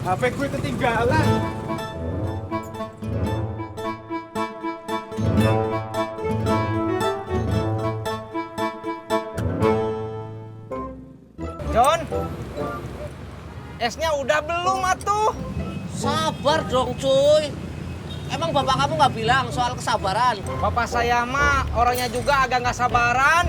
HP gue ketinggalan. John, esnya udah belum atuh? Sabar dong cuy. Emang bapak kamu nggak bilang soal kesabaran? Bapak saya mah orangnya juga agak nggak sabaran.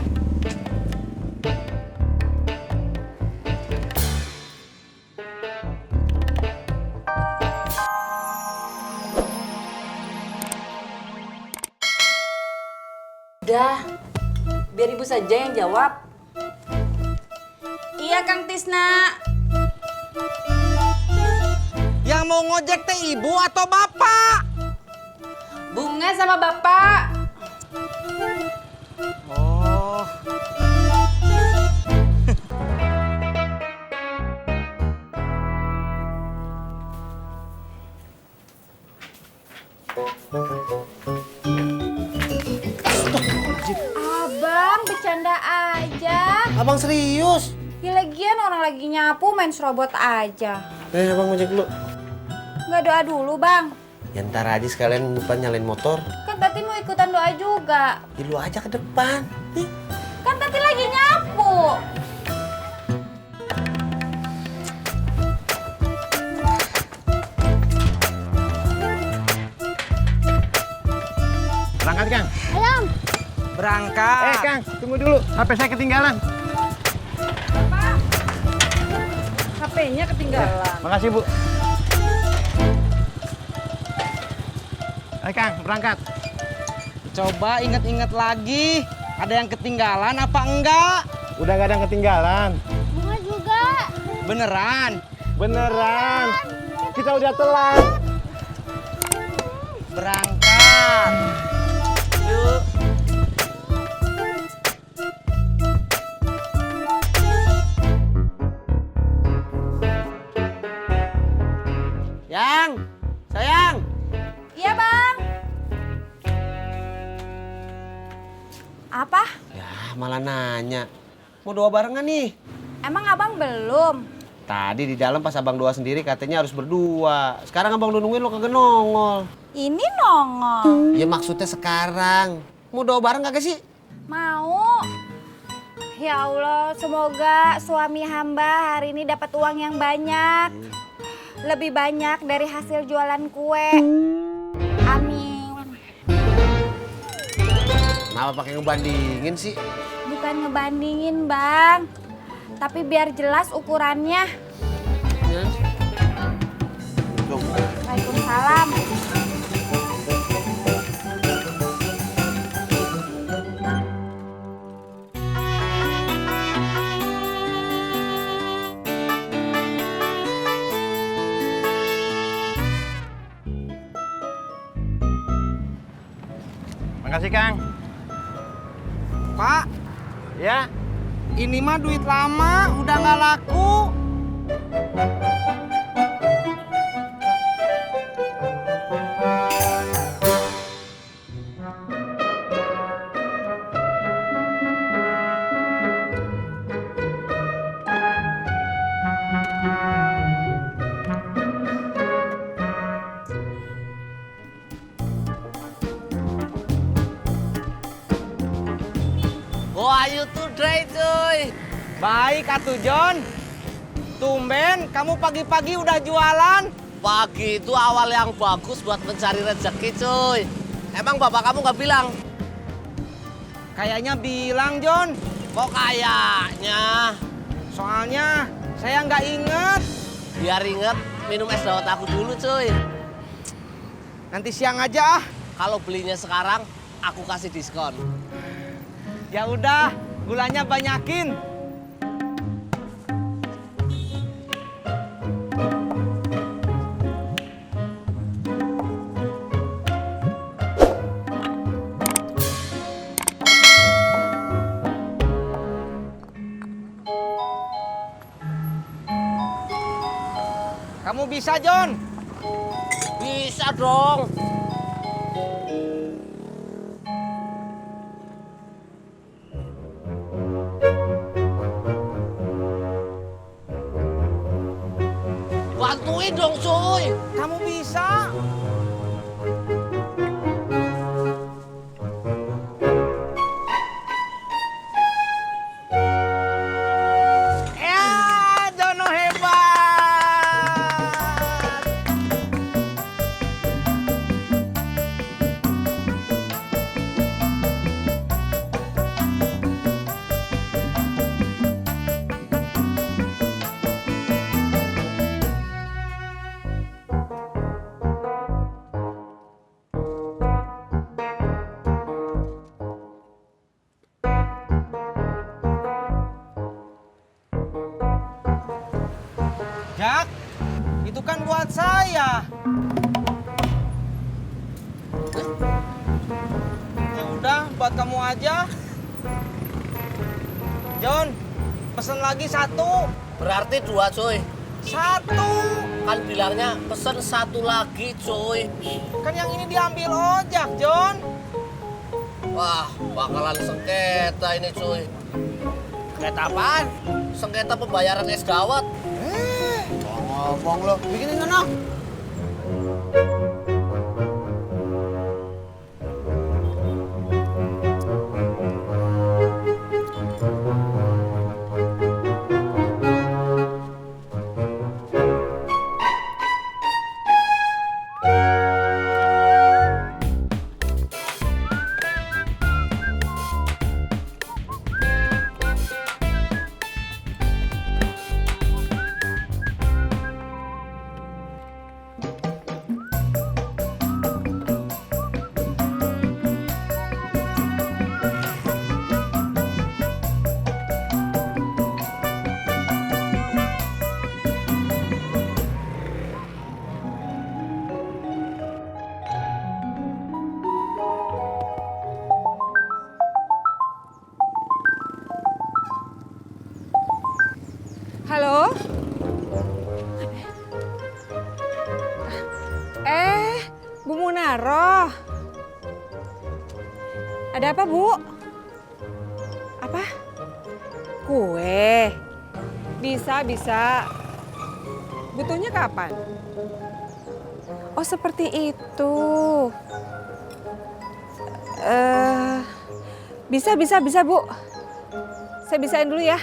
Udah, biar ibu saja yang jawab. Iya Kang Tisna. Yang mau ngojek teh ibu atau bapak? Bunga sama bapak. Oh. Abang bercanda aja. Abang serius? Ya lagian orang lagi nyapu main serobot aja. Abang ngojek dulu. Nggak doa dulu bang. Ya ntar aja sekalian depan nyalain motor. Kan Tati mau ikutan doa juga. Ya lu aja ke depan. Nih. Kan Tati lagi nyapu. Berangkat, Kang. Ayo. Berangkat. Kang, tunggu dulu. HP saya ketinggalan. HP-nya ketinggalan. Makasih, Bu. Kang, berangkat. Coba inget-inget lagi. Ada yang ketinggalan apa enggak? Udah gak ada yang ketinggalan. Bunga juga. Beneran? Beneran. Kita udah telat. Berangkat. Yuk. Yang, sayang. Iya bang. Apa? Ya malah nanya. Mau doa barengan nih? Emang abang belum? Tadi di dalam pas abang doa sendiri katanya harus berdua. Sekarang abang udah nungguin lo kagak nongol. Ini nongol. Ya maksudnya sekarang. Mau doa bareng kagak sih? Mau. Ya Allah, semoga suami hamba hari ini dapat uang yang banyak. Lebih banyak dari hasil jualan kue. Amin. Kenapa pakai ngebandingin sih? Bukan ngebandingin, Bang. Tapi biar jelas ukurannya. Ya. Waalaikumsalam. Makasih, Kang. Pak, Ya. ini mah duit lama, udah nggak laku. Wah, you today cuy. Baik atuh John. Tumben kamu pagi-pagi udah jualan. Pagi itu awal yang bagus buat mencari rezeki cuy. Emang bapak kamu nggak bilang? Kayaknya bilang John. Kok kayaknya? Soalnya saya nggak inget. Biar inget minum es dawet aku dulu cuy. Nanti siang aja ah. Kalau belinya sekarang aku kasih diskon. Ya udah, gulanya banyakin. Kamu bisa, John? Bisa dong. bantuin dong, cuy. Kamu bisa. Ya, Jono hebat. Jak, itu kan buat saya. Ya udah, buat kamu aja. John, pesen lagi satu. Berarti 2, cuy. Satu. Kan bilangnya pesen 1 lagi, cuy. Kan yang ini diambil ojak, John. Wah, bakalan sengketa ini, cuy. Sengketa apaan? Sengketa pembayaran es dawet. Ngomong lo, bikinin sono. Halo? Bu Munaro. Ada apa, Bu? Apa? Kue. Bisa, bisa. Butuhnya kapan? Oh, seperti itu. Bisa, Bu. Saya bisain dulu ya.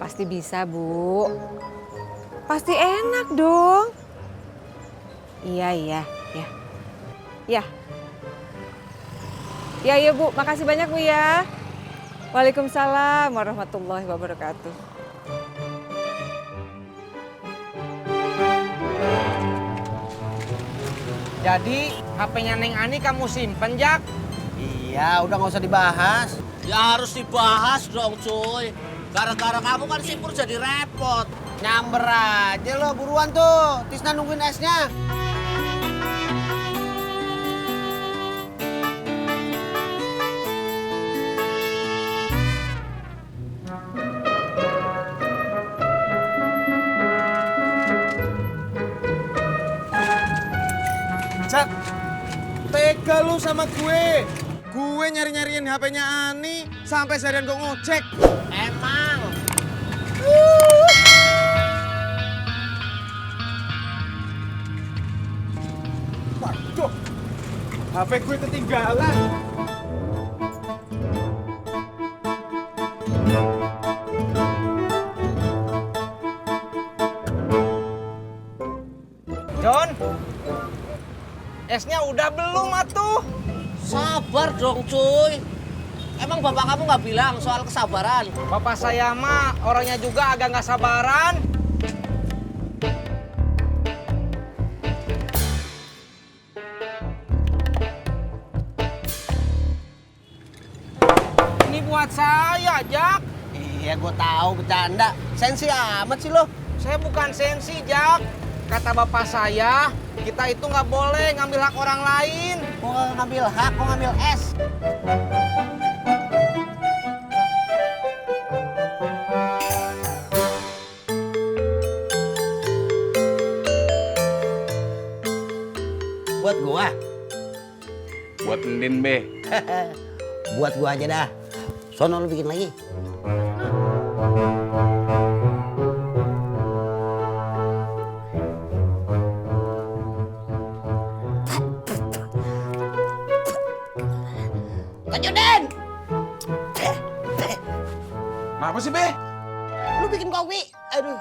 Pasti bisa, Bu. Pasti enak dong. Iya. Ya, Bu. Makasih banyak, Bu ya. Waalaikumsalam warahmatullahi wabarakatuh. Jadi, HP-nya Neng Ani kamu simpen, Jak? Iya, udah nggak usah dibahas. Ya harus dibahas dong, cuy. Gara-gara kamu kan si Pur jadi repot. Nyamber aja lo, buruan tuh. Tisna nungguin esnya. Cak, tega lu sama gue. Gue nyari-nyariin HP-nya Ani sampai seharian gue ngocek. Emang. Waduh, HP gue ketinggalan. John, esnya udah belum atuh? Sabar dong, cuy. Emang bapak kamu nggak bilang soal kesabaran? Bapak saya mah orangnya juga agak nggak sabaran. Ini buat saya, Jak. Iya, gue tahu bercanda. Sensi amat sih lo. Saya bukan sensi, Jak. Kata bapak saya, kita itu nggak boleh ngambil hak orang lain. Mau ngambil hak, mau ngambil es. Buat gua. Buat Ndin, Be. Buat gua aja dah. Sono lu bikin lagi. Bang Udin. Kenapa sih, Be? Lu bikin kopi. Aduh.